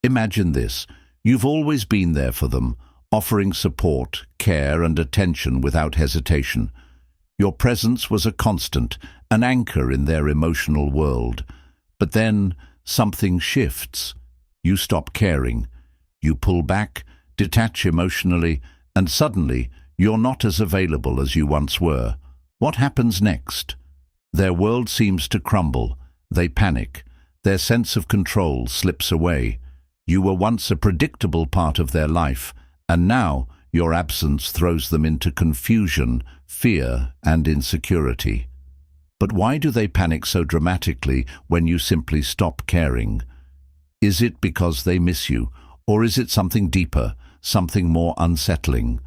Imagine this. You've always been there for them, offering support, care, and attention without hesitation. Your presence was a constant, an anchor in their emotional world. But then something shifts. You stop caring. You pull back, detach emotionally, and suddenly you're not as available as you once were. What happens next? Their world seems to crumble. They panic. Their sense of control slips away. You were once a predictable part of their life, and now your absence throws them into confusion, fear, and insecurity. But why do they panic so dramatically when you simply stop caring? Is it because they miss you, or is it something deeper, something more unsettling?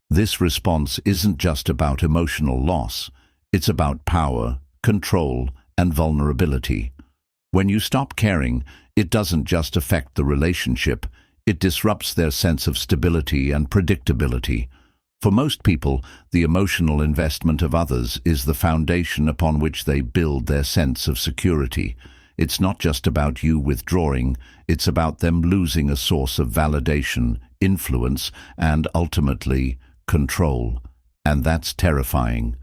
This response isn't just about emotional loss. It's about power, control, and vulnerability. When you stop caring, it doesn't just affect the relationship, it disrupts their sense of stability and predictability. For most people, the emotional investment of others is the foundation upon which they build their sense of security. It's not just about you withdrawing, it's about them losing a source of validation, influence, and ultimately, control. And that's terrifying.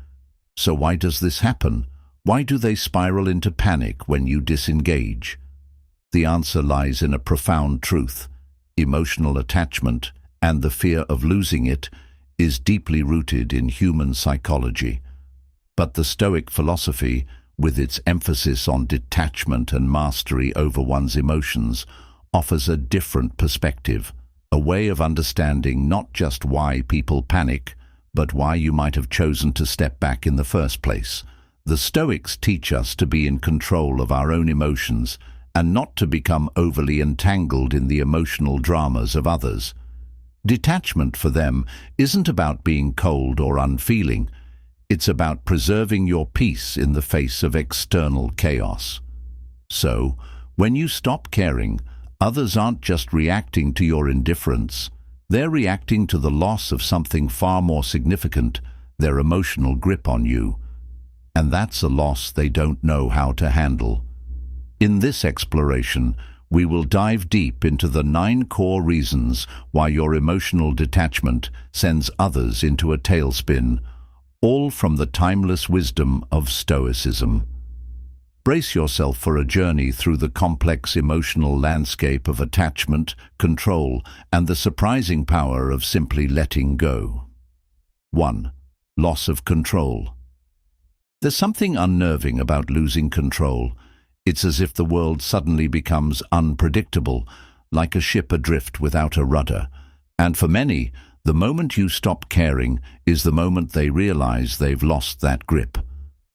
So why does this happen? Why do they spiral into panic when you disengage? The answer lies in a profound truth. Emotional attachment, and the fear of losing it, is deeply rooted in human psychology. But the Stoic philosophy, with its emphasis on detachment and mastery over one's emotions, offers a different perspective, a way of understanding not just why people panic, but why you might have chosen to step back in the first place. The Stoics teach us to be in control of our own emotions and not to become overly entangled in the emotional dramas of others. Detachment for them isn't about being cold or unfeeling. It's about preserving your peace in the face of external chaos. So, when you stop caring, others aren't just reacting to your indifference. They're reacting to the loss of something far more significant, their emotional grip on you. And that's a loss they don't know how to handle. In this exploration, we will dive deep into the 9 core reasons why your emotional detachment sends others into a tailspin, all from the timeless wisdom of Stoicism. Brace yourself for a journey through the complex emotional landscape of attachment, control, and the surprising power of simply letting go. 1. Loss of control. There's something unnerving about losing control. It's as if the world suddenly becomes unpredictable, like a ship adrift without a rudder. And for many, the moment you stop caring is the moment they realize they've lost that grip.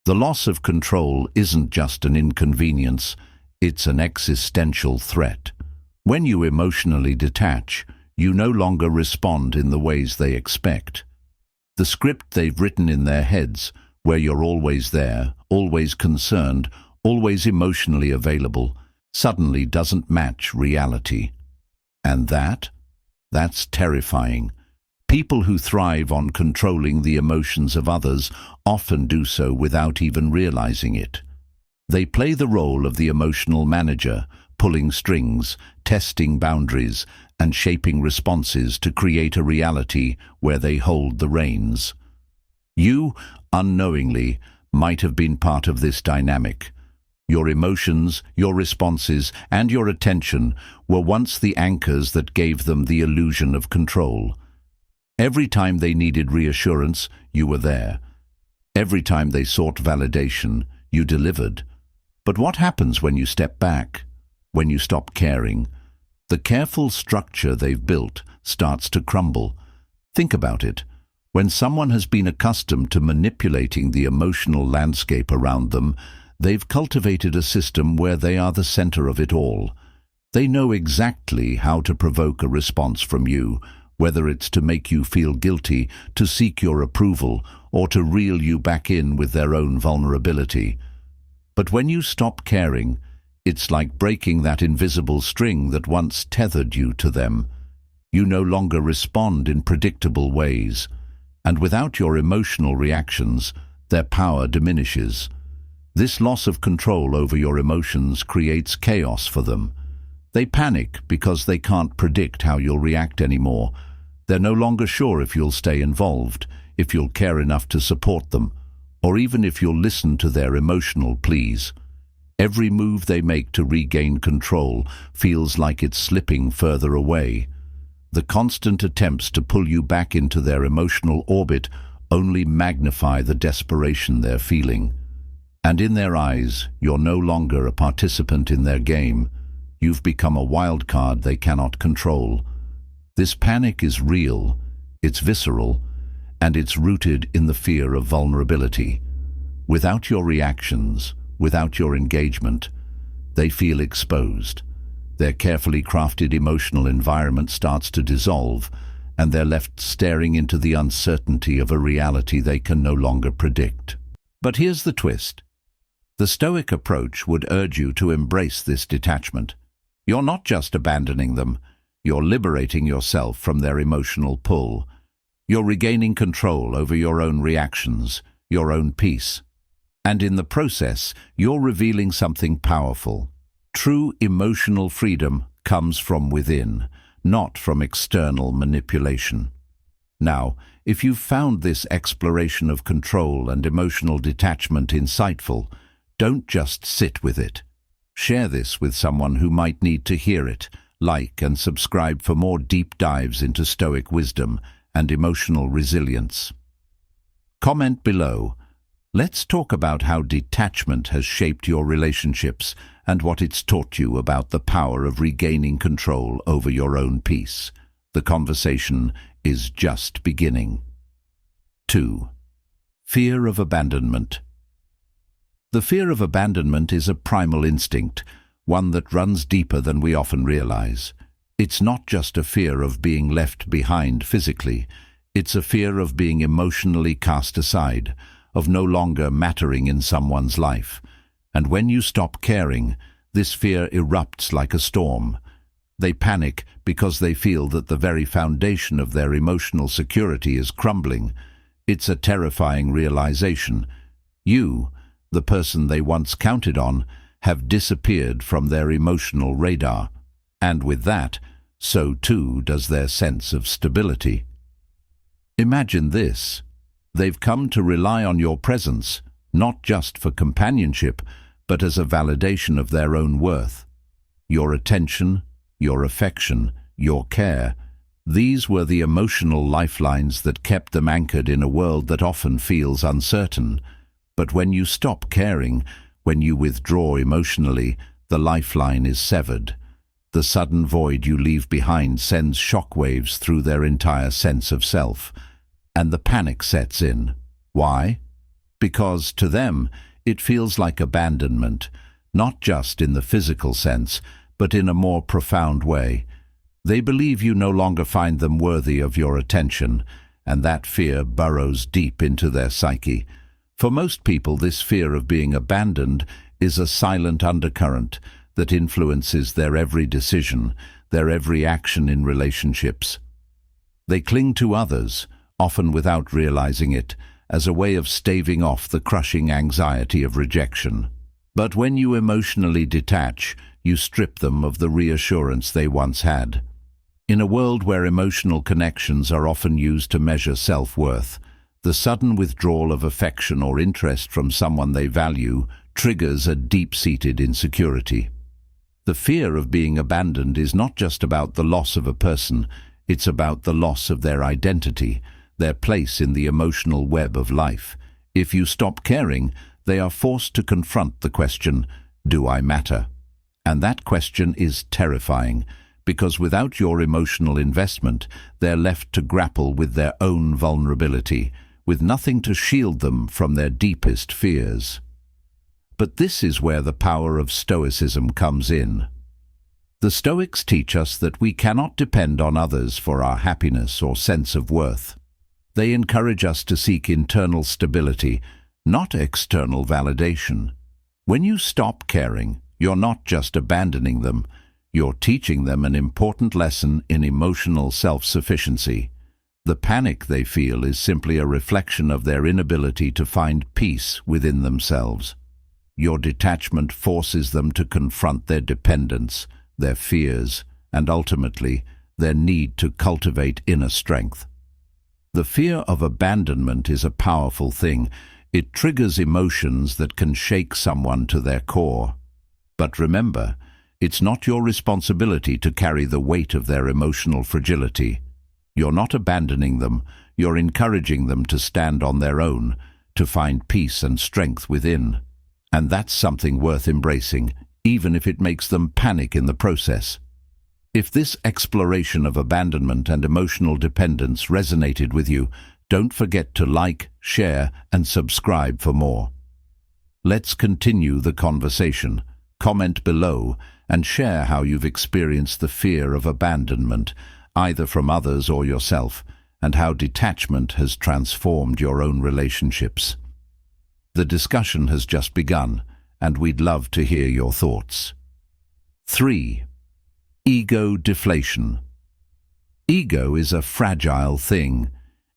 The loss of control isn't just an inconvenience, it's an existential threat. When you emotionally detach, you no longer respond in the ways they expect. The script they've written in their heads, where you're always there, always concerned, always emotionally available, suddenly doesn't match reality. And that's terrifying. People who thrive on controlling the emotions of others often do so without even realizing it. They play the role of the emotional manager, pulling strings, testing boundaries, and shaping responses to create a reality where they hold the reins. You, unknowingly, might have been part of this dynamic. Your emotions, your responses, and your attention were once the anchors that gave them the illusion of control. Every time they needed reassurance, you were there. Every time they sought validation, you delivered. But what happens when you step back? When you stop caring? The careful structure they've built starts to crumble. Think about it. When someone has been accustomed to manipulating the emotional landscape around them, they've cultivated a system where they are the center of it all. They know exactly how to provoke a response from you, whether it's to make you feel guilty, to seek your approval, or to reel you back in with their own vulnerability. But when you stop caring, it's like breaking that invisible string that once tethered you to them. You no longer respond in predictable ways, and without your emotional reactions, their power diminishes. This loss of control over your emotions creates chaos for them. They panic because they can't predict how you'll react anymore. They're no longer sure if you'll stay involved, if you'll care enough to support them, or even if you'll listen to their emotional pleas. Every move they make to regain control feels like it's slipping further away. The constant attempts to pull you back into their emotional orbit only magnify the desperation they're feeling. And in their eyes, you're no longer a participant in their game. You've become a wild card they cannot control. This panic is real, it's visceral, and it's rooted in the fear of vulnerability. Without your reactions, without your engagement, they feel exposed. Their carefully crafted emotional environment starts to dissolve, and they're left staring into the uncertainty of a reality they can no longer predict. But here's the twist. The Stoic approach would urge you to embrace this detachment. You're not just abandoning them, you're liberating yourself from their emotional pull. You're regaining control over your own reactions, your own peace. And in the process, you're revealing something powerful. True emotional freedom comes from within, not from external manipulation. Now, if you've found this exploration of control and emotional detachment insightful, don't just sit with it. Share this with someone who might need to hear it. Like and subscribe for more deep dives into Stoic wisdom and emotional resilience. Comment below. Let's talk about how detachment has shaped your relationships and what it's taught you about the power of regaining control over your own peace. The conversation is just beginning. 2. Fear of abandonment. The fear of abandonment is a primal instinct, one that runs deeper than we often realize. It's not just a fear of being left behind physically, it's a fear of being emotionally cast aside, of no longer mattering in someone's life. And when you stop caring, this fear erupts like a storm. They panic because they feel that the very foundation of their emotional security is crumbling. It's a terrifying realization. You, the person they once counted on, have disappeared from their emotional radar. And with that, so too does their sense of stability. Imagine this. They've come to rely on your presence, not just for companionship, but as a validation of their own worth. Your attention, your affection, your care, these were the emotional lifelines that kept them anchored in a world that often feels uncertain. But when you stop caring, when you withdraw emotionally, the lifeline is severed. The sudden void you leave behind sends shockwaves through their entire sense of self. And the panic sets in. Why? Because to them, it feels like abandonment, not just in the physical sense, but in a more profound way. They believe you no longer find them worthy of your attention, and that fear burrows deep into their psyche. For most people, this fear of being abandoned is a silent undercurrent that influences their every decision, their every action in relationships. They cling to others, often without realizing it, as a way of staving off the crushing anxiety of rejection. But when you emotionally detach, you strip them of the reassurance they once had. In a world where emotional connections are often used to measure self-worth, the sudden withdrawal of affection or interest from someone they value triggers a deep-seated insecurity. The fear of being abandoned is not just about the loss of a person, it's about the loss of their identity, their place in the emotional web of life. If you stop caring, they are forced to confront the question, do I matter? And that question is terrifying, because without your emotional investment, they're left to grapple with their own vulnerability, with nothing to shield them from their deepest fears. But this is where the power of Stoicism comes in. The Stoics teach us that we cannot depend on others for our happiness or sense of worth. They encourage us to seek internal stability, not external validation. When you stop caring, you're not just abandoning them, you're teaching them an important lesson in emotional self-sufficiency. The panic they feel is simply a reflection of their inability to find peace within themselves. Your detachment forces them to confront their dependence, their fears, and ultimately, their need to cultivate inner strength. The fear of abandonment is a powerful thing. It triggers emotions that can shake someone to their core. But remember, it's not your responsibility to carry the weight of their emotional fragility. You're not abandoning them, you're encouraging them to stand on their own, to find peace and strength within. And that's something worth embracing, even if it makes them panic in the process. If this exploration of abandonment and emotional dependence resonated with you, don't forget to like, share, and subscribe for more. Let's continue the conversation. Comment below and share how you've experienced the fear of abandonment, either from others or yourself, and how detachment has transformed your own relationships. The discussion has just begun, and we'd love to hear your thoughts. 3. Ego deflation. Ego is a fragile thing.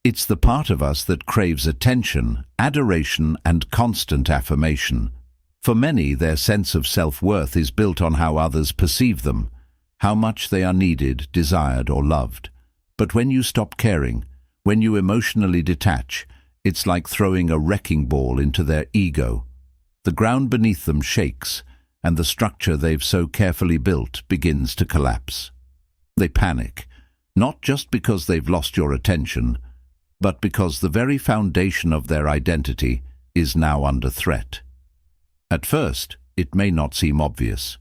It's the part of us that craves attention, adoration, and constant affirmation. For many, their sense of self-worth is built on how others perceive them, how much they are needed, desired, or loved. But when you stop caring, when you emotionally detach, it's like throwing a wrecking ball into their ego. The ground beneath them shakes, and the structure they've so carefully built begins to collapse. They panic, not just because they've lost your attention, but because the very foundation of their identity is now under threat. At first, it may not seem obvious.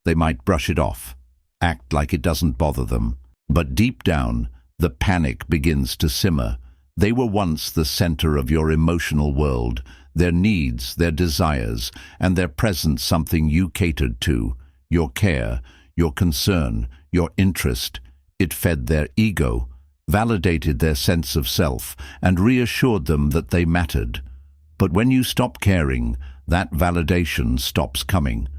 They might brush it off, act like it doesn't bother them. But deep down, the panic begins to simmer. They were once the center of your emotional world, their needs, their desires, and their presence something you catered to. Your care, your concern, your interest. It fed their ego, validated their sense of self, and reassured them that they mattered. But when you stop caring, that validation stops coming.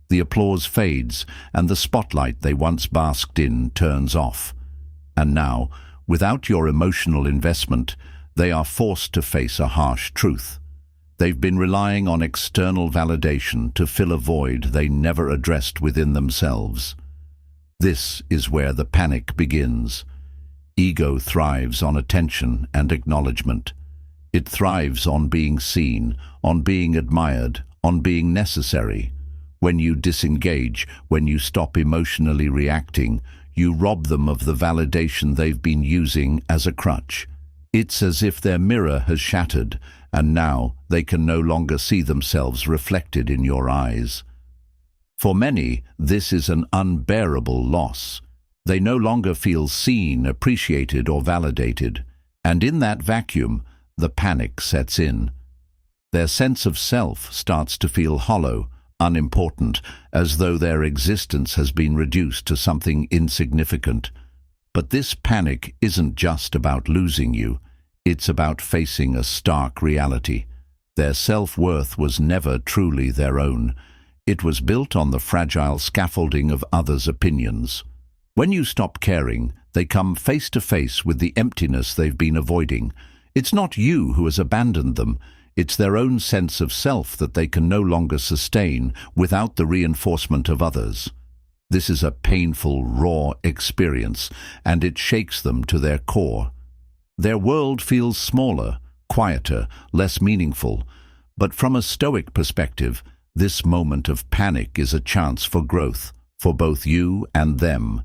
The applause fades, and the spotlight they once basked in turns off. And now, without your emotional investment, they are forced to face a harsh truth. They've been relying on external validation to fill a void they never addressed within themselves. This is where the panic begins. Ego thrives on attention and acknowledgement. It thrives on being seen, on being admired, on being necessary. When you disengage, when you stop emotionally reacting, you rob them of the validation they've been using as a crutch. It's as if their mirror has shattered, and now they can no longer see themselves reflected in your eyes. For many, this is an unbearable loss. They no longer feel seen, appreciated, or validated, and in that vacuum, the panic sets in. Their sense of self starts to feel hollow, unimportant, as though their existence has been reduced to something insignificant. But this panic isn't just about losing you. It's about facing a stark reality. Their self-worth was never truly their own. It was built on the fragile scaffolding of others' opinions. When you stop caring, they come face to face with the emptiness they've been avoiding. It's not you who has abandoned them. It's their own sense of self that they can no longer sustain without the reinforcement of others. This is a painful, raw experience, and it shakes them to their core. Their world feels smaller, quieter, less meaningful. But from a Stoic perspective, this moment of panic is a chance for growth, for both you and them.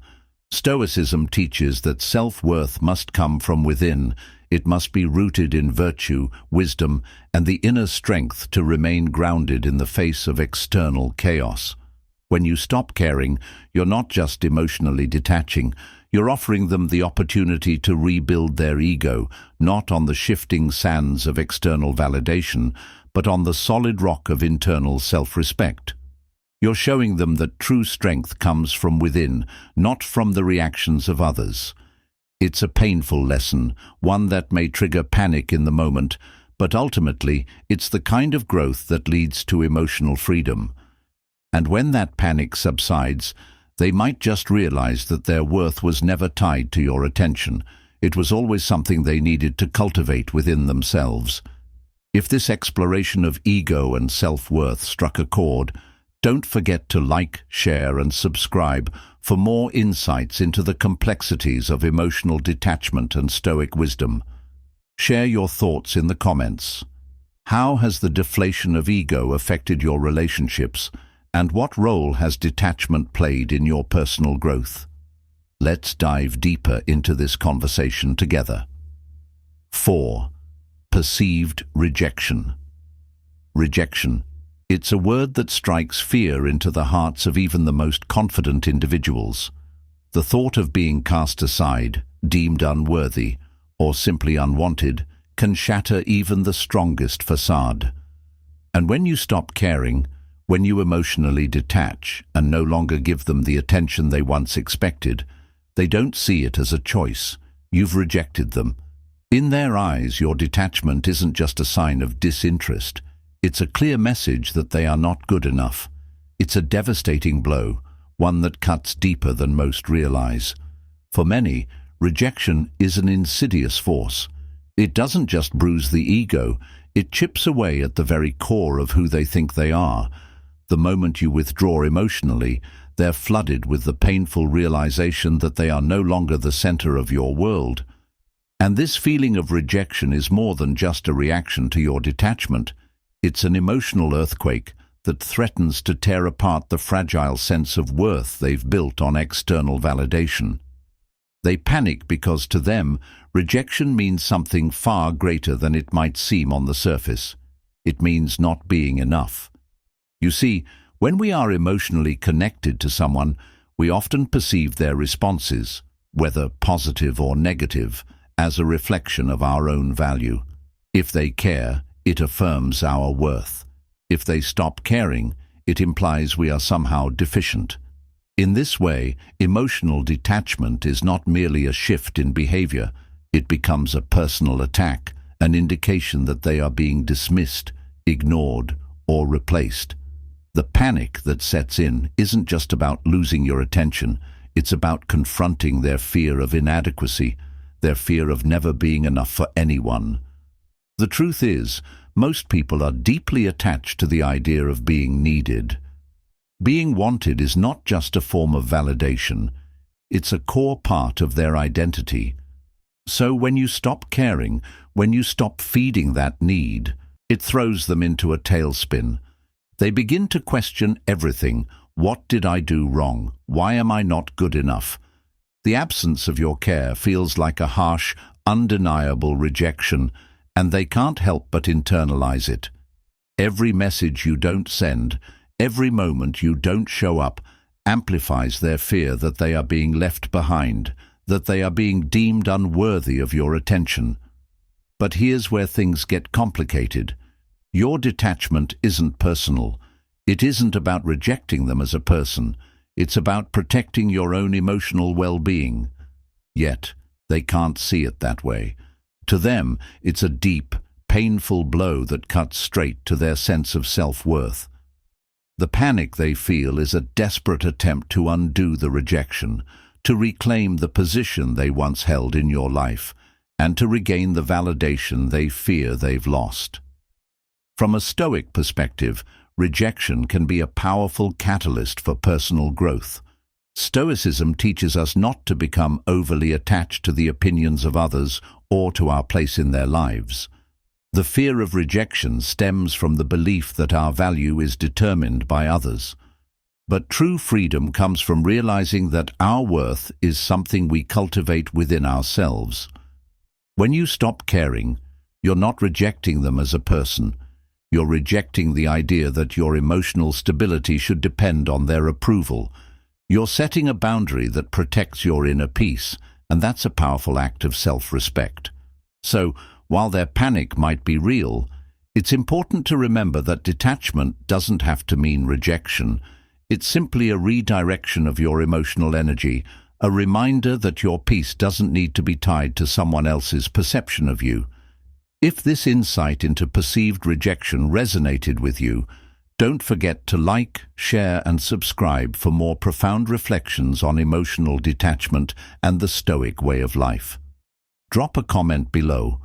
Stoicism teaches that self-worth must come from within. It must be rooted in virtue, wisdom, and the inner strength to remain grounded in the face of external chaos. When you stop caring, you're not just emotionally detaching, you're offering them the opportunity to rebuild their ego, not on the shifting sands of external validation, but on the solid rock of internal self-respect. You're showing them that true strength comes from within, not from the reactions of others. It's a painful lesson, one that may trigger panic in the moment, but ultimately it's the kind of growth that leads to emotional freedom. And when that panic subsides, they might just realize that their worth was never tied to your attention. It was always something they needed to cultivate within themselves. If this exploration of ego and self-worth struck a chord, Don't forget to like, share, and subscribe for more insights into the complexities of emotional detachment and Stoic wisdom. Share your thoughts in the comments. How has the deflation of ego affected your relationships, and what role has detachment played in your personal growth? Let's dive deeper into this conversation together. 4. Perceived rejection. Rejection. It's a word that strikes fear into the hearts of even the most confident individuals. The thought of being cast aside, deemed unworthy, or simply unwanted can shatter even the strongest facade. And when you stop caring, when you emotionally detach and no longer give them the attention they once expected, they don't see it as a choice. You've rejected them. In their eyes, your detachment isn't just a sign of disinterest. It's a clear message that they are not good enough. It's a devastating blow, one that cuts deeper than most realize. For many, rejection is an insidious force. It doesn't just bruise the ego, it chips away at the very core of who they think they are. The moment you withdraw emotionally, they're flooded with the painful realization that they are no longer the center of your world. And this feeling of rejection is more than just a reaction to your detachment. It's an emotional earthquake that threatens to tear apart the fragile sense of worth they've built on external validation. They panic because to them, rejection means something far greater than it might seem on the surface. It means not being enough. You see, when we are emotionally connected to someone, we often perceive their responses, whether positive or negative, as a reflection of our own value. If they care, it affirms our worth. If they stop caring, it implies we are somehow deficient. In this way, emotional detachment is not merely a shift in behavior. It becomes a personal attack, an indication that they are being dismissed, ignored, or replaced. The panic that sets in isn't just about losing your attention. It's about confronting their fear of inadequacy, their fear of never being enough for anyone. The truth is, most people are deeply attached to the idea of being needed. Being wanted is not just a form of validation, it's a core part of their identity. So when you stop caring, when you stop feeding that need, it throws them into a tailspin. They begin to question everything. What did I do wrong? Why am I not good enough? The absence of your care feels like a harsh, undeniable rejection, and they can't help but internalize it. Every message you don't send, every moment you don't show up, amplifies their fear that they are being left behind, that they are being deemed unworthy of your attention. But here's where things get complicated. Your detachment isn't personal. It isn't about rejecting them as a person. It's about protecting your own emotional well-being. Yet, they can't see it that way. To them, it's a deep, painful blow that cuts straight to their sense of self-worth. The panic they feel is a desperate attempt to undo the rejection, to reclaim the position they once held in your life, and to regain the validation they fear they've lost. From a Stoic perspective, rejection can be a powerful catalyst for personal growth. Stoicism teaches us not to become overly attached to the opinions of others or to our place in their lives. The fear of rejection stems from the belief that our value is determined by others. But true freedom comes from realizing that our worth is something we cultivate within ourselves. When you stop caring, you're not rejecting them as a person. You're rejecting the idea that your emotional stability should depend on their approval. You're setting a boundary that protects your inner peace, and that's a powerful act of self-respect. So, while their panic might be real, it's important to remember that detachment doesn't have to mean rejection. It's simply a redirection of your emotional energy, a reminder that your peace doesn't need to be tied to someone else's perception of you. If this insight into perceived rejection resonated with you, don't forget to like, share, and subscribe for more profound reflections on emotional detachment and the Stoic way of life. Drop a comment below.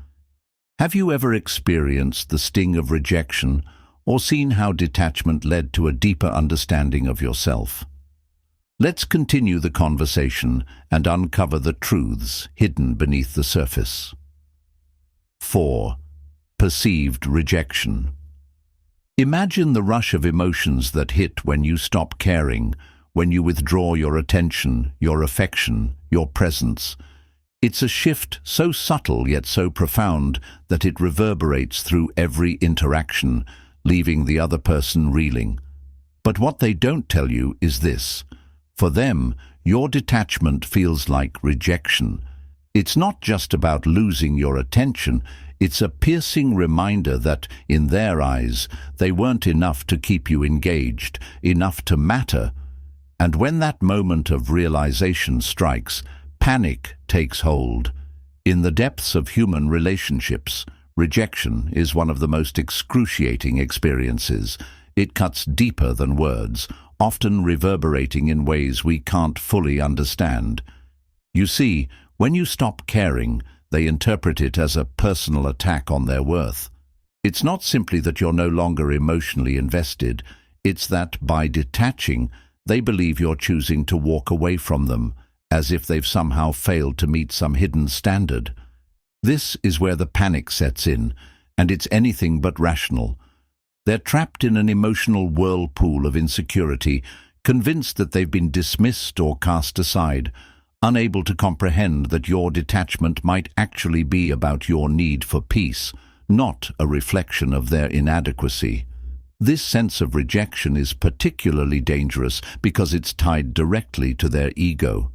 Have you ever experienced the sting of rejection, or seen how detachment led to a deeper understanding of yourself? Let's continue the conversation and uncover the truths hidden beneath the surface. 4. Perceived rejection. Imagine the rush of emotions that hit when you stop caring, when you withdraw your attention, your affection, your presence. It's a shift so subtle yet so profound that it reverberates through every interaction, leaving the other person reeling. But what they don't tell you is this. For them, your detachment feels like rejection. It's not just about losing your attention, it's a piercing reminder that, in their eyes, they weren't enough to keep you engaged, enough to matter. And when that moment of realization strikes, panic takes hold. In the depths of human relationships, rejection is one of the most excruciating experiences. It cuts deeper than words, often reverberating in ways we can't fully understand. You see, when you stop caring, they interpret it as a personal attack on their worth. It's not simply that you're no longer emotionally invested, it's that by detaching, they believe you're choosing to walk away from them, as if they've somehow failed to meet some hidden standard. This is where the panic sets in, and it's anything but rational. They're trapped in an emotional whirlpool of insecurity, convinced that they've been dismissed or cast aside, unable to comprehend that your detachment might actually be about your need for peace, not a reflection of their inadequacy. This sense of rejection is particularly dangerous because it's tied directly to their ego.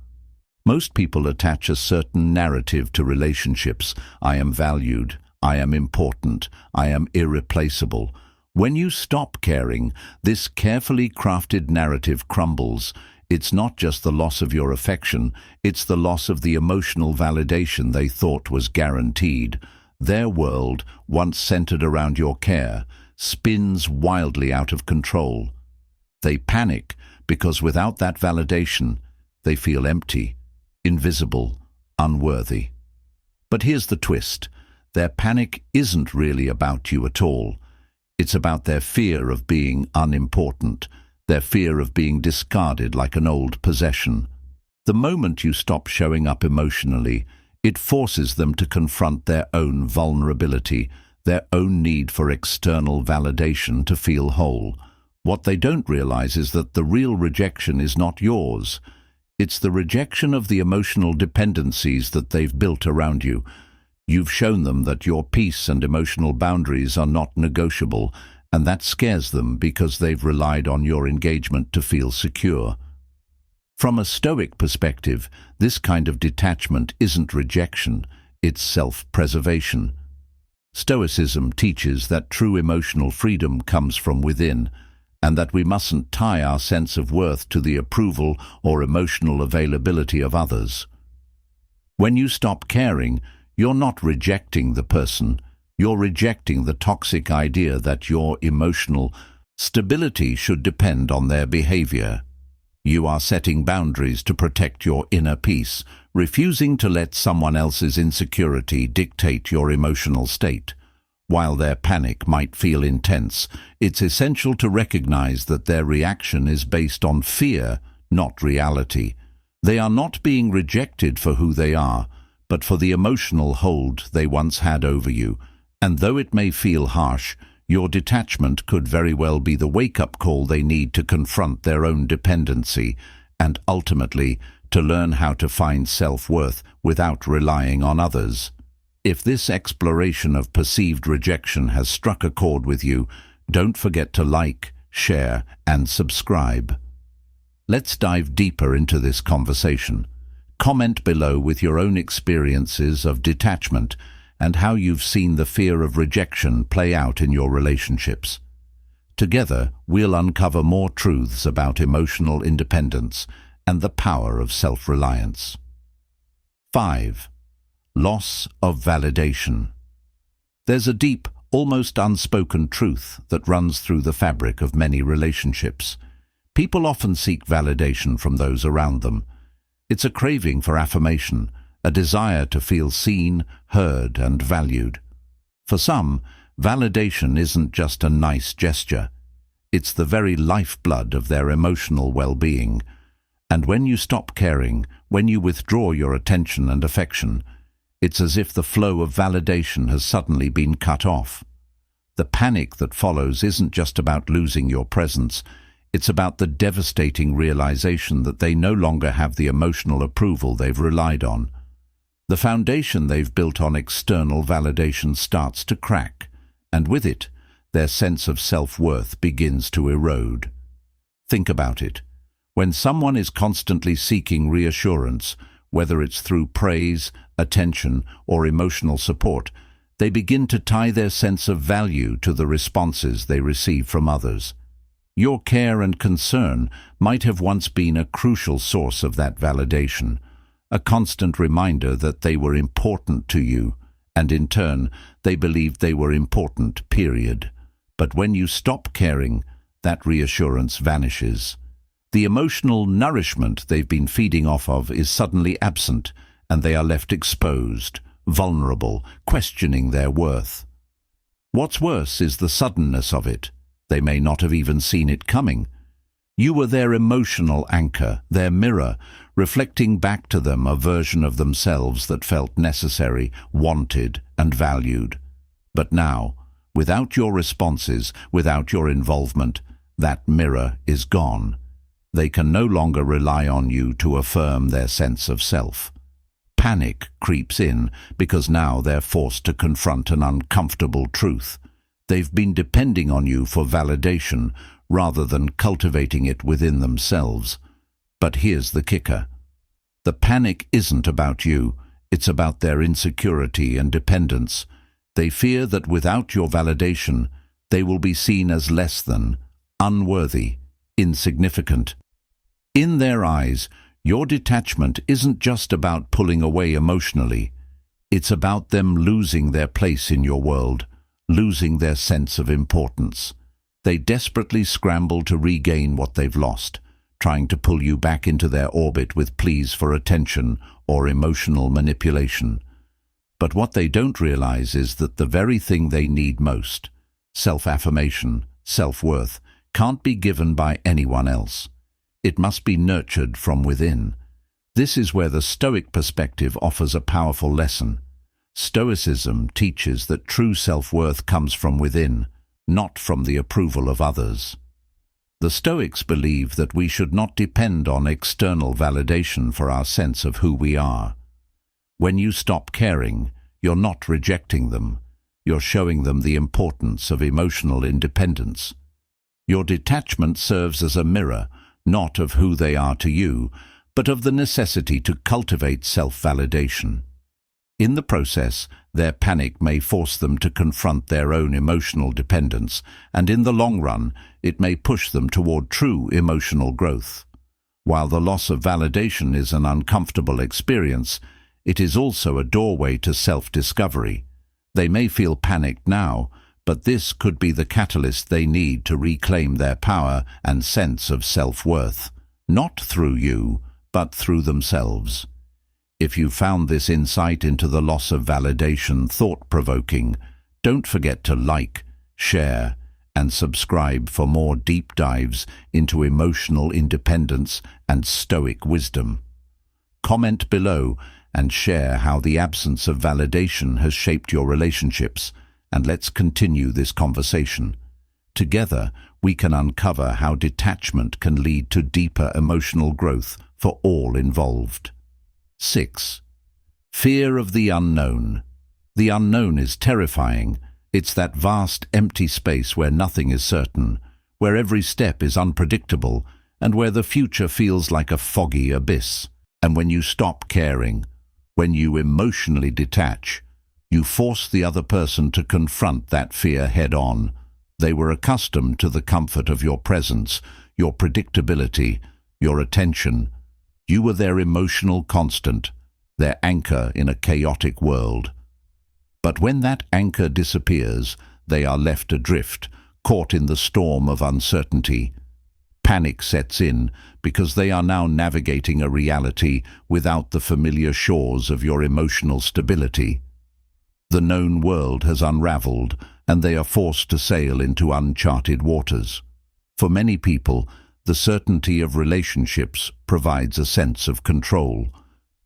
Most people attach a certain narrative to relationships. I am valued, I am important, I am irreplaceable. When you stop caring, this carefully crafted narrative crumbles. It's not just the loss of your affection, it's the loss of the emotional validation they thought was guaranteed. Their world, once centered around your care, spins wildly out of control. They panic because without that validation, they feel empty, invisible, unworthy. But here's the twist. Their panic isn't really about you at all. It's about their fear of being unimportant, their fear of being discarded like an old possession. The moment you stop showing up emotionally, it forces them to confront their own vulnerability, their own need for external validation to feel whole. What they don't realize is that the real rejection is not yours. It's the rejection of the emotional dependencies that they've built around you. You've shown them that your peace and emotional boundaries are not negotiable, and that scares them because they've relied on your engagement to feel secure. From a Stoic perspective, this kind of detachment isn't rejection, it's self-preservation. Stoicism teaches that true emotional freedom comes from within, and that we mustn't tie our sense of worth to the approval or emotional availability of others. When you stop caring, you're not rejecting the person, you're rejecting the toxic idea that your emotional stability should depend on their behavior. You are setting boundaries to protect your inner peace, refusing to let someone else's insecurity dictate your emotional state. While their panic might feel intense, it's essential to recognize that their reaction is based on fear, not reality. They are not being rejected for who they are, but for the emotional hold they once had over you. And though it may feel harsh, your detachment could very well be the wake-up call they need to confront their own dependency and ultimately to learn how to find self-worth without relying on others. If this exploration of perceived rejection has struck a chord with you, don't forget to like, share, and subscribe. Let's dive deeper into this conversation. Comment below with your own experiences of detachment and how you've seen the fear of rejection play out in your relationships. Together, we'll uncover more truths about emotional independence and the power of self-reliance. 5. Loss of validation. There's a deep, almost unspoken truth that runs through the fabric of many relationships. People often seek validation from those around them. It's a craving for affirmation, a desire to feel seen, heard, and valued. For some, validation isn't just a nice gesture. It's the very lifeblood of their emotional well-being. And when you stop caring, when you withdraw your attention and affection, it's as if the flow of validation has suddenly been cut off. The panic that follows isn't just about losing your presence, it's about the devastating realization that they no longer have the emotional approval they've relied on. The foundation they've built on external validation starts to crack, and with it, their sense of self-worth begins to erode. Think about it. When someone is constantly seeking reassurance, whether it's through praise, attention, or emotional support, they begin to tie their sense of value to the responses they receive from others. Your care and concern might have once been a crucial source of that validation, a constant reminder that they were important to you, and in turn, they believed they were important, period. But when you stop caring, that reassurance vanishes. The emotional nourishment they've been feeding off of is suddenly absent, and they are left exposed, vulnerable, questioning their worth. What's worse is the suddenness of it. They may not have even seen it coming. You were their emotional anchor, their mirror, reflecting back to them a version of themselves that felt necessary, wanted, and valued. But now, without your responses, without your involvement, that mirror is gone. They can no longer rely on you to affirm their sense of self. Panic creeps in because now they're forced to confront an uncomfortable truth. They've been depending on you for validation rather than cultivating it within themselves. But here's the kicker. The panic isn't about you, it's about their insecurity and dependence. They fear that without your validation, they will be seen as less than, unworthy, insignificant. In their eyes, your detachment isn't just about pulling away emotionally. It's about them losing their place in your world, losing their sense of importance. They desperately scramble to regain what they've lost, trying to pull you back into their orbit with pleas for attention or emotional manipulation. But what they don't realize is that the very thing they need most, self-affirmation, self-worth, can't be given by anyone else. It must be nurtured from within. This is where the Stoic perspective offers a powerful lesson. Stoicism teaches that true self-worth comes from within, not from the approval of others. The Stoics believe that we should not depend on external validation for our sense of who we are. When you stop caring, you're not rejecting them. You're showing them the importance of emotional independence. Your detachment serves as a mirror, not of who they are to you, but of the necessity to cultivate self-validation. In the process, their panic may force them to confront their own emotional dependence, and in the long run, it may push them toward true emotional growth. While the loss of validation is an uncomfortable experience, it is also a doorway to self-discovery. They may feel panicked now, but this could be the catalyst they need to reclaim their power and sense of self-worth, not through you, but through themselves. If you found this insight into the loss of validation thought-provoking, don't forget to like, share, and subscribe for more deep dives into emotional independence and Stoic wisdom. Comment below and share how the absence of validation has shaped your relationships, and let's continue this conversation. Together, we can uncover how detachment can lead to deeper emotional growth for all involved. 6. Fear of the unknown. The unknown is terrifying. It's that vast, empty space where nothing is certain, where every step is unpredictable, and where the future feels like a foggy abyss. And when you stop caring, when you emotionally detach, you force the other person to confront that fear head-on. They were accustomed to the comfort of your presence, your predictability, your attention. You were their emotional constant, their anchor in a chaotic world. But when that anchor disappears, they are left adrift, caught in the storm of uncertainty. Panic sets in because they are now navigating a reality without the familiar shores of your emotional stability. The known world has unraveled, and they are forced to sail into uncharted waters. For many people, the certainty of relationships provides a sense of control.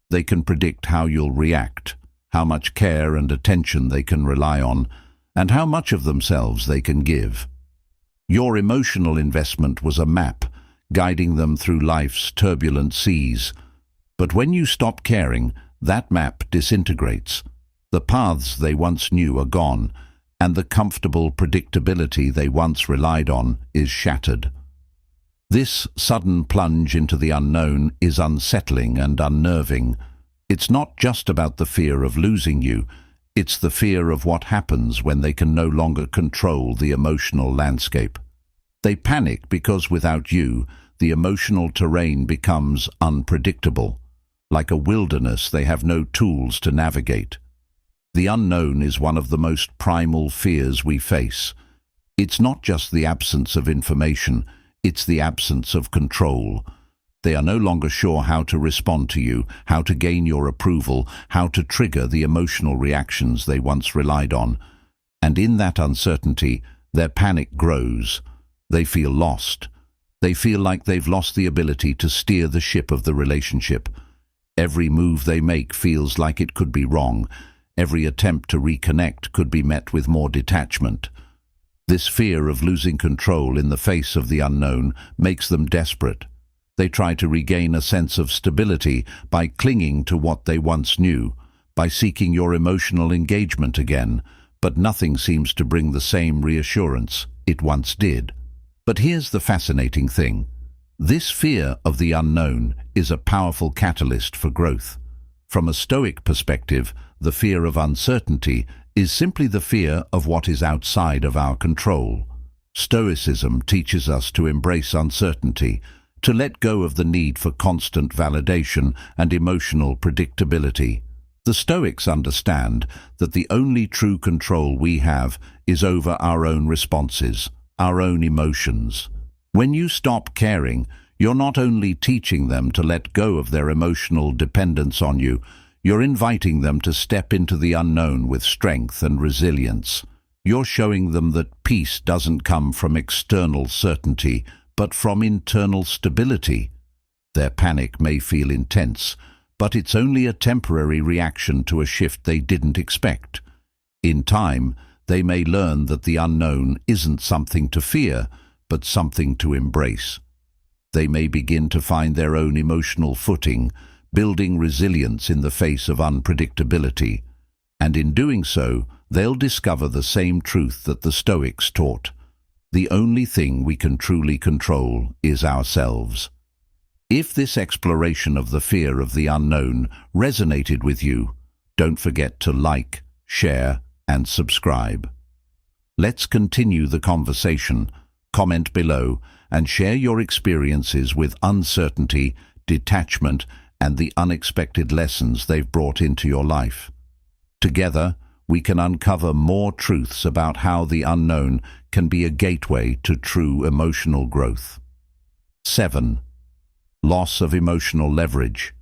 They can predict how you'll react, how much care and attention they can rely on, and how much of themselves they can give. Your emotional investment was a map, guiding them through life's turbulent seas. But when you stop caring, that map disintegrates. The paths they once knew are gone, and the comfortable predictability they once relied on is shattered. This sudden plunge into the unknown is unsettling and unnerving. It's not just about the fear of losing you, it's the fear of what happens when they can no longer control the emotional landscape. They panic because without you, the emotional terrain becomes unpredictable. Like a wilderness, they have no tools to navigate. The unknown is one of the most primal fears we face. It's not just the absence of information, it's the absence of control. They are no longer sure how to respond to you, how to gain your approval, how to trigger the emotional reactions they once relied on. And in that uncertainty, their panic grows. They feel lost. They feel like they've lost the ability to steer the ship of the relationship. Every move they make feels like it could be wrong. Every attempt to reconnect could be met with more detachment. This fear of losing control in the face of the unknown makes them desperate. They try to regain a sense of stability by clinging to what they once knew, by seeking your emotional engagement again, but nothing seems to bring the same reassurance it once did. But here's the fascinating thing. This fear of the unknown is a powerful catalyst for growth. From a Stoic perspective, the fear of uncertainty is simply the fear of what is outside of our control. Stoicism teaches us to embrace uncertainty, to let go of the need for constant validation and emotional predictability. The Stoics understand that the only true control we have is over our own responses, our own emotions. When you stop caring, you're not only teaching them to let go of their emotional dependence on you, you're inviting them to step into the unknown with strength and resilience. You're showing them that peace doesn't come from external certainty, but from internal stability. Their panic may feel intense, but it's only a temporary reaction to a shift they didn't expect. In time, they may learn that the unknown isn't something to fear, but something to embrace. They may begin to find their own emotional footing, building resilience in the face of unpredictability. And in doing so, they'll discover the same truth that the Stoics taught. The only thing we can truly control is ourselves. If this exploration of the fear of the unknown resonated with you, don't forget to like, share, and subscribe. Let's continue the conversation. Comment below and share your experiences with uncertainty, detachment, and the unexpected lessons they've brought into your life. Together, we can uncover more truths about how the unknown can be a gateway to true emotional growth. 7. Loss of emotional leverage.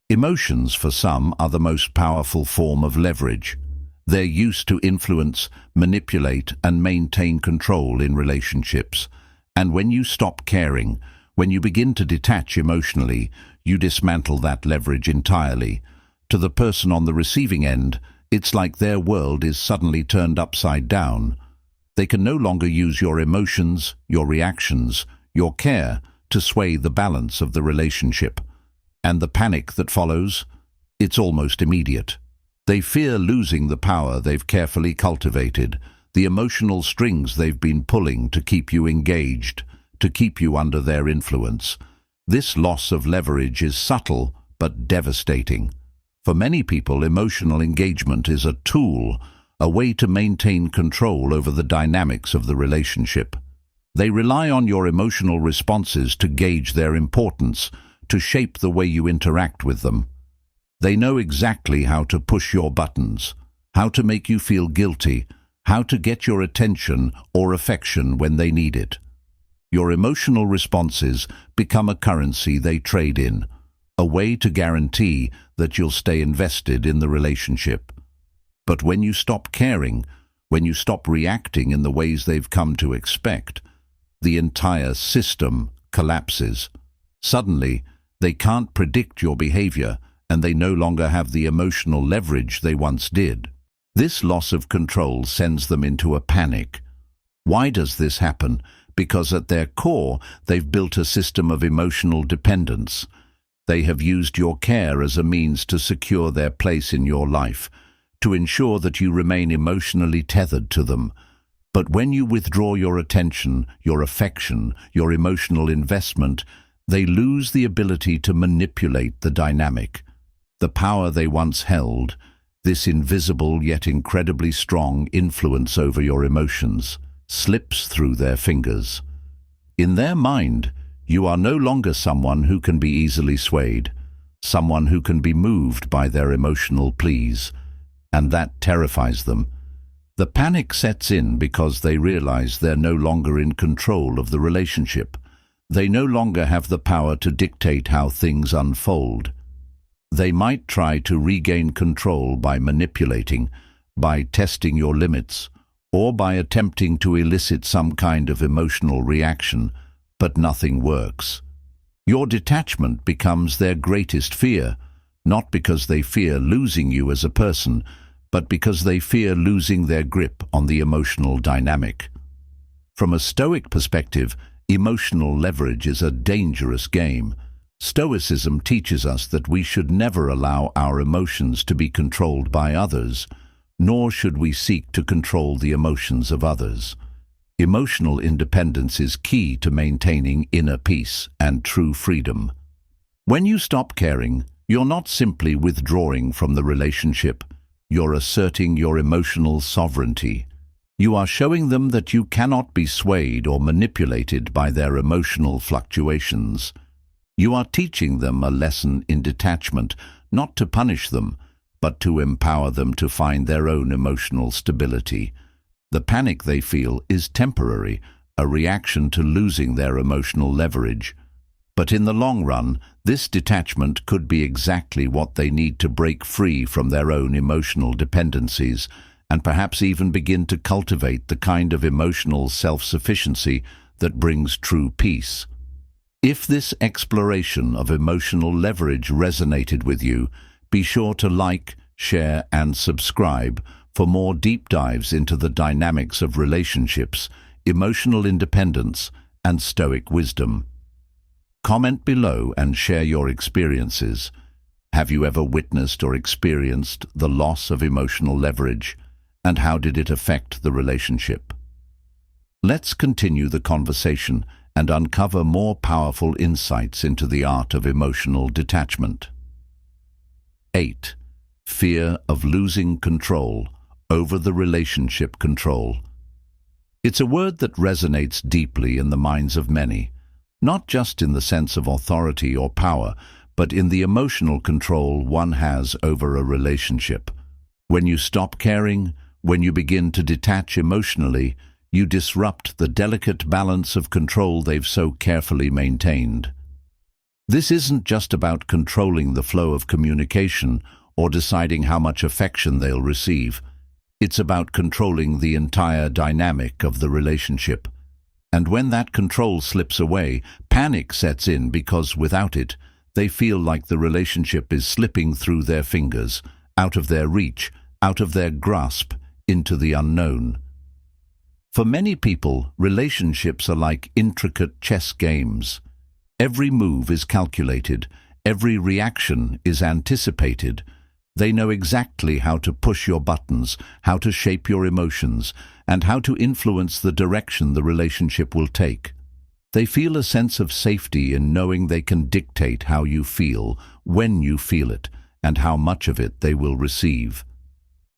Emotions, for some, are the most powerful form of leverage. They're used to influence, manipulate, and maintain control in relationships. And when you stop caring, when you begin to detach emotionally, you dismantle that leverage entirely. To the person on the receiving end, it's like their world is suddenly turned upside down. They can no longer use your emotions, your reactions, your care to sway the balance of the relationship. And the panic that follows? It's almost immediate. They fear losing the power they've carefully cultivated, the emotional strings they've been pulling to keep you engaged, to keep you under their influence. This loss of leverage is subtle but devastating. For many people, emotional engagement is a tool, a way to maintain control over the dynamics of the relationship. They rely on your emotional responses to gauge their importance, to shape the way you interact with them. They know exactly how to push your buttons, how to make you feel guilty, how to get your attention or affection when they need it. Your emotional responses become a currency they trade in, a way to guarantee that you'll stay invested in the relationship. But when you stop caring, when you stop reacting in the ways they've come to expect, the entire system collapses. Suddenly, they can't predict your behavior, and they no longer have the emotional leverage they once did. This loss of control sends them into a panic. Why does this happen? Because at their core, they've built a system of emotional dependence. They have used your care as a means to secure their place in your life, to ensure that you remain emotionally tethered to them. But when you withdraw your attention, your affection, your emotional investment, they lose the ability to manipulate the dynamic. The power they once held, this invisible yet incredibly strong influence over your emotions, slips through their fingers. In their mind, you are no longer someone who can be easily swayed, someone who can be moved by their emotional pleas, and that terrifies them. The panic sets in because they realize they're no longer in control of the relationship. They no longer have the power to dictate how things unfold. They might try to regain control by manipulating, by testing your limits, or by attempting to elicit some kind of emotional reaction, but nothing works. Your detachment becomes their greatest fear, not because they fear losing you as a person, but because they fear losing their grip on the emotional dynamic. From a Stoic perspective, emotional leverage is a dangerous game. Stoicism teaches us that we should never allow our emotions to be controlled by others, nor should we seek to control the emotions of others. Emotional independence is key to maintaining inner peace and true freedom. When you stop caring, you're not simply withdrawing from the relationship. You're asserting your emotional sovereignty. You are showing them that you cannot be swayed or manipulated by their emotional fluctuations. You are teaching them a lesson in detachment, not to punish them, but to empower them to find their own emotional stability. The panic they feel is temporary, a reaction to losing their emotional leverage. But in the long run, this detachment could be exactly what they need to break free from their own emotional dependencies, and perhaps even begin to cultivate the kind of emotional self-sufficiency that brings true peace. If this exploration of emotional leverage resonated with you, be sure to like, share, and subscribe for more deep dives into the dynamics of relationships, emotional independence, and Stoic wisdom. Comment below and share your experiences. Have you ever witnessed or experienced the loss of emotional leverage, and how did it affect the relationship? Let's continue the conversation and uncover more powerful insights into the art of emotional detachment. 8. Fear of losing control over the relationship control. It's a word that resonates deeply in the minds of many, not just in the sense of authority or power, but in the emotional control one has over a relationship. When you stop caring, when you begin to detach emotionally, you disrupt the delicate balance of control they've so carefully maintained. This isn't just about controlling the flow of communication or deciding how much affection they'll receive. It's about controlling the entire dynamic of the relationship. And when that control slips away, panic sets in because without it, they feel like the relationship is slipping through their fingers, out of their reach, out of their grasp, into the unknown. For many people, relationships are like intricate chess games. Every move is calculated, every reaction is anticipated. They know exactly how to push your buttons, how to shape your emotions, and how to influence the direction the relationship will take. They feel a sense of safety in knowing they can dictate how you feel, when you feel it, and how much of it they will receive.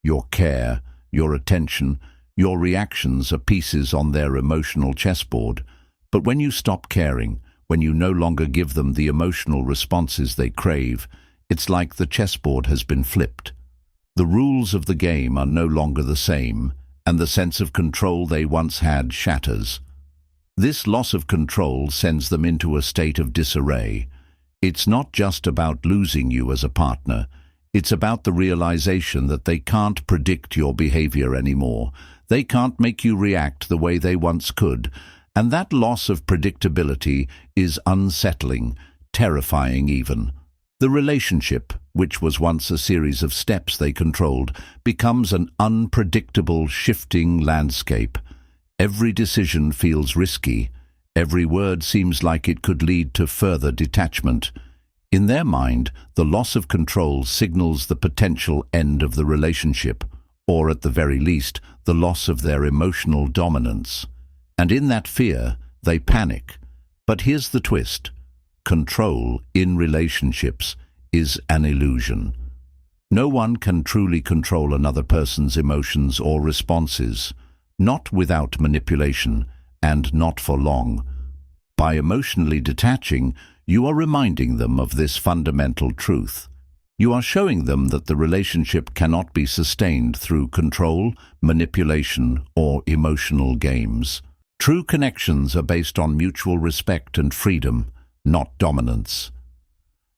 Your care, your attention, your reactions are pieces on their emotional chessboard, but when you stop caring, when you no longer give them the emotional responses they crave, it's like the chessboard has been flipped. The rules of the game are no longer the same, and the sense of control they once had shatters. This loss of control sends them into a state of disarray. It's not just about losing you as a partner. It's about the realization that they can't predict your behavior anymore. They can't make you react the way they once could. And that loss of predictability is unsettling, terrifying even. The relationship, which was once a series of steps they controlled, becomes an unpredictable, shifting landscape. Every decision feels risky. Every word seems like it could lead to further detachment. In their mind, the loss of control signals the potential end of the relationship, or at the very least, the loss of their emotional dominance. And in that fear, they panic. But here's the twist. Control in relationships is an illusion. No one can truly control another person's emotions or responses, not without manipulation, and not for long. By emotionally detaching, you are reminding them of this fundamental truth. You are showing them that the relationship cannot be sustained through control, manipulation, or emotional games. True connections are based on mutual respect and freedom, not dominance.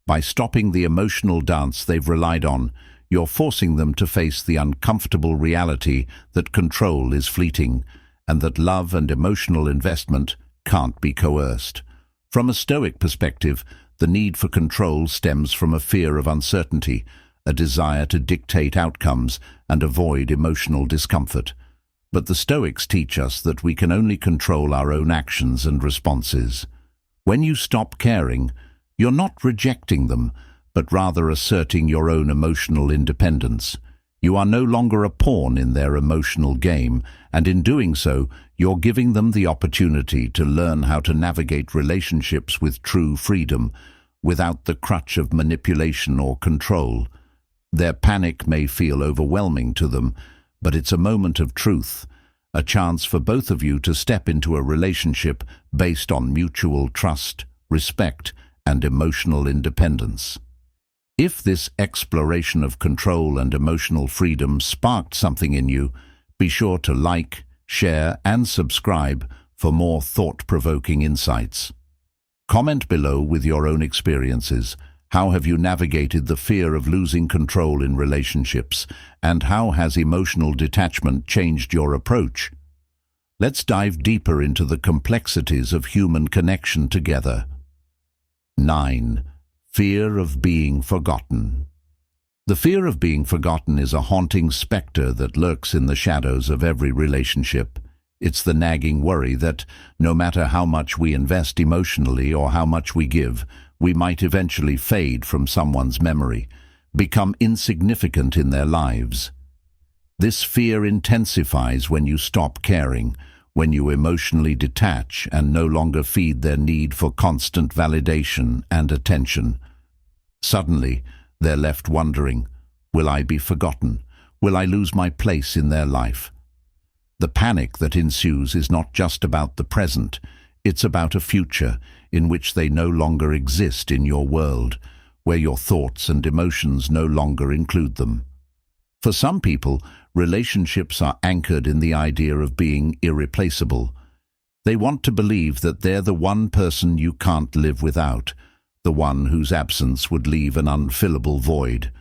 By stopping the emotional dance they've relied on, you're forcing them to face the uncomfortable reality that control is fleeting, and that love and emotional investment can't be coerced. From a Stoic perspective, the need for control stems from a fear of uncertainty, a desire to dictate outcomes and avoid emotional discomfort. But the Stoics teach us that we can only control our own actions and responses. When you stop caring, you're not rejecting them, but rather asserting your own emotional independence. You are no longer a pawn in their emotional game, and in doing so, you're giving them the opportunity to learn how to navigate relationships with true freedom, without the crutch of manipulation or control. Their panic may feel overwhelming to them, but it's a moment of truth, a chance for both of you to step into a relationship based on mutual trust, respect, and emotional independence. If this exploration of control and emotional freedom sparked something in you, be sure to like, share, and subscribe for more thought-provoking insights. Comment below with your own experiences. How have you navigated the fear of losing control in relationships, and how has emotional detachment changed your approach? Let's dive deeper into the complexities of human connection together. 9. Fear of being forgotten. The fear of being forgotten is a haunting specter that lurks in the shadows of every relationship. It's the nagging worry that, no matter how much we invest emotionally or how much we give, we might eventually fade from someone's memory, become insignificant in their lives. This fear intensifies when you stop caring, when you emotionally detach and no longer feed their need for constant validation and attention. Suddenly, they're left wondering, will I be forgotten? Will I lose my place in their life? The panic that ensues is not just about the present, it's about a future in which they no longer exist in your world, where your thoughts and emotions no longer include them. For some people, relationships are anchored in the idea of being irreplaceable. They want to believe that they're the one person you can't live without, the one whose absence would leave an unfillable void.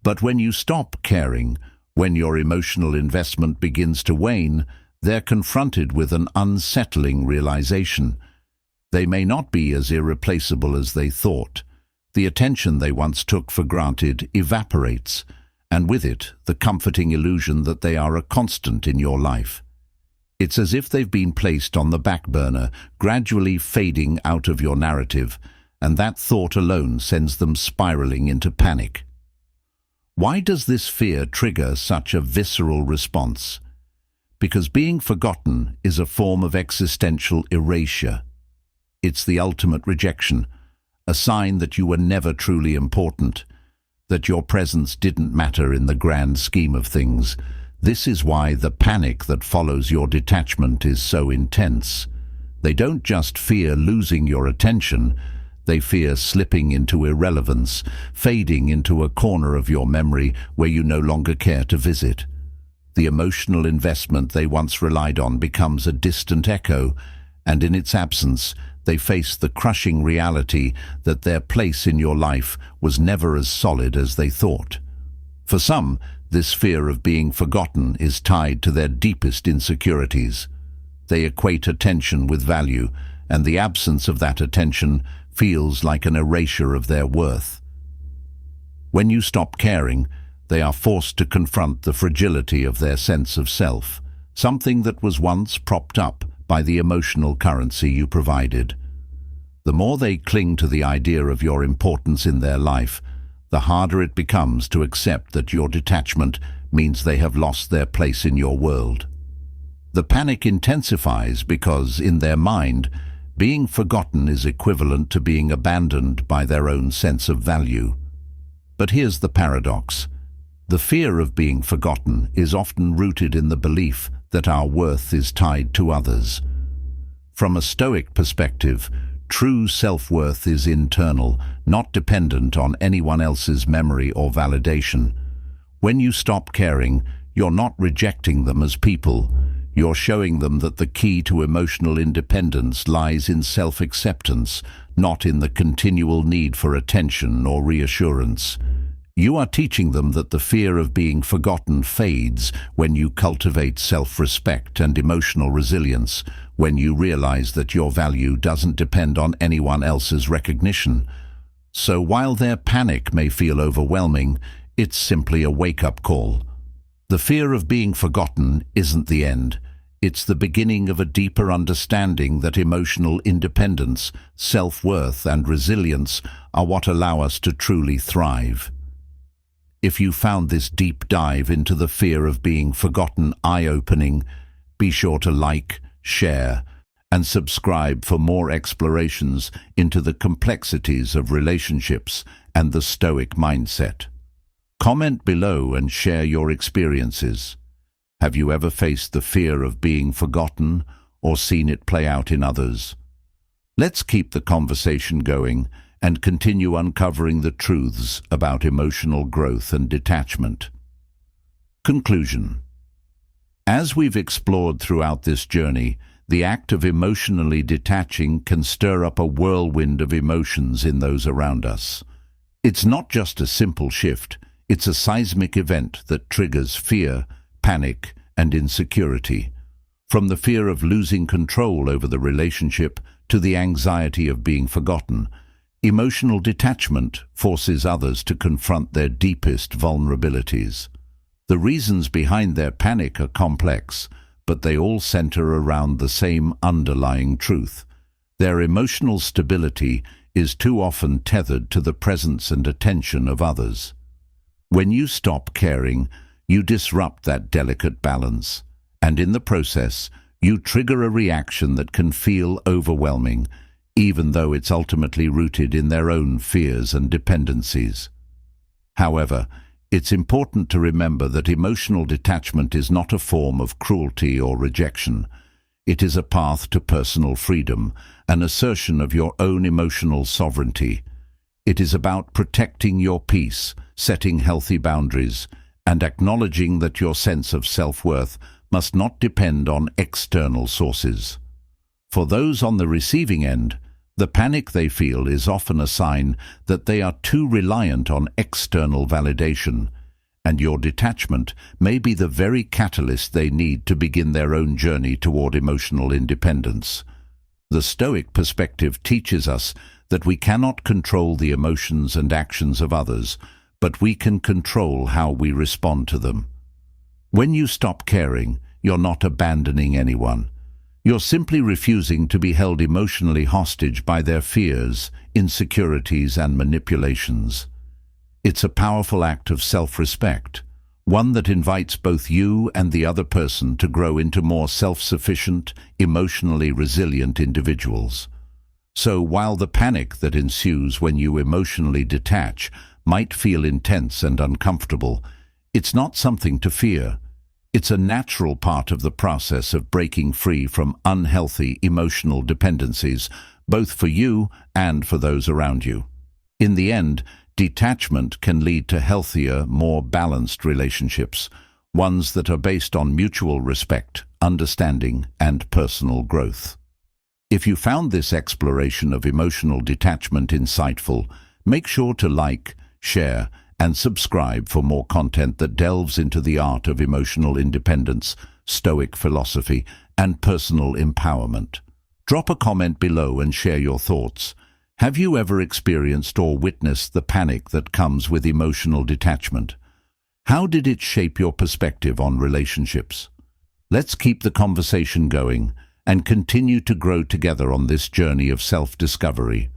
But when you stop caring, when your emotional investment begins to wane, they're confronted with an unsettling realization. They may not be as irreplaceable as they thought. The attention they once took for granted evaporates, and with it, the comforting illusion that they are a constant in your life. It's as if they've been placed on the back burner, gradually fading out of your narrative, and that thought alone sends them spiraling into panic. Why does this fear trigger such a visceral response? Because being forgotten is a form of existential erasure. It's the ultimate rejection, a sign that you were never truly important, that your presence didn't matter in the grand scheme of things. This is why the panic that follows your detachment is so intense. They don't just fear losing your attention, they fear slipping into irrelevance, fading into a corner of your memory where you no longer care to visit. The emotional investment they once relied on becomes a distant echo, and in its absence, they face the crushing reality that their place in your life was never as solid as they thought. For some, this fear of being forgotten is tied to their deepest insecurities. They equate attention with value, and the absence of that attention feels like an erasure of their worth. When you stop caring, they are forced to confront the fragility of their sense of self, something that was once propped up by the emotional currency you provided. The more they cling to the idea of your importance in their life, the harder it becomes to accept that your detachment means they have lost their place in your world. The panic intensifies because, in their mind, being forgotten is equivalent to being abandoned by their own sense of value. But here's the paradox. The fear of being forgotten is often rooted in the belief that our worth is tied to others. From a Stoic perspective, true self-worth is internal, not dependent on anyone else's memory or validation. When you stop caring, you're not rejecting them as people. You're showing them that the key to emotional independence lies in self-acceptance, not in the continual need for attention or reassurance. You are teaching them that the fear of being forgotten fades when you cultivate self-respect and emotional resilience, when you realize that your value doesn't depend on anyone else's recognition. So while their panic may feel overwhelming, it's simply a wake-up call. The fear of being forgotten isn't the end. It's the beginning of a deeper understanding that emotional independence, self-worth, and resilience are what allow us to truly thrive. If you found this deep dive into the fear of being forgotten eye-opening, be sure to like, share, and subscribe for more explorations into the complexities of relationships and the Stoic mindset. Comment below and share your experiences. Have you ever faced the fear of being forgotten or seen it play out in others? Let's keep the conversation going and continue uncovering the truths about emotional growth and detachment. Conclusion. As we've explored throughout this journey, the act of emotionally detaching can stir up a whirlwind of emotions in those around us. It's not just a simple shift, it's a seismic event that triggers fear, panic, and insecurity. From the fear of losing control over the relationship to the anxiety of being forgotten, emotional detachment forces others to confront their deepest vulnerabilities. The reasons behind their panic are complex, but they all center around the same underlying truth. Their emotional stability is too often tethered to the presence and attention of others. When you stop caring, you disrupt that delicate balance, and in the process, you trigger a reaction that can feel overwhelming, even though it's ultimately rooted in their own fears and dependencies. However, it's important to remember that emotional detachment is not a form of cruelty or rejection. It is a path to personal freedom, an assertion of your own emotional sovereignty. It is about protecting your peace, setting healthy boundaries, and acknowledging that your sense of self-worth must not depend on external sources. For those on the receiving end, the panic they feel is often a sign that they are too reliant on external validation, and your detachment may be the very catalyst they need to begin their own journey toward emotional independence. The Stoic perspective teaches us that we cannot control the emotions and actions of others, but we can control how we respond to them. When you stop caring, you're not abandoning anyone. You're simply refusing to be held emotionally hostage by their fears, insecurities, and manipulations. It's a powerful act of self-respect, one that invites both you and the other person to grow into more self-sufficient, emotionally resilient individuals. So while the panic that ensues when you emotionally detach might feel intense and uncomfortable, it's not something to fear. It's a natural part of the process of breaking free from unhealthy emotional dependencies, both for you and for those around you. In the end, detachment can lead to healthier, more balanced relationships, ones that are based on mutual respect, understanding, and personal growth. If you found this exploration of emotional detachment insightful, make sure to like, share, and subscribe for more content that delves into the art of emotional independence, Stoic philosophy, and personal empowerment. Drop a comment below and share your thoughts. Have you ever experienced or witnessed the panic that comes with emotional detachment? How did it shape your perspective on relationships? Let's keep the conversation going and continue to grow together on this journey of self-discovery.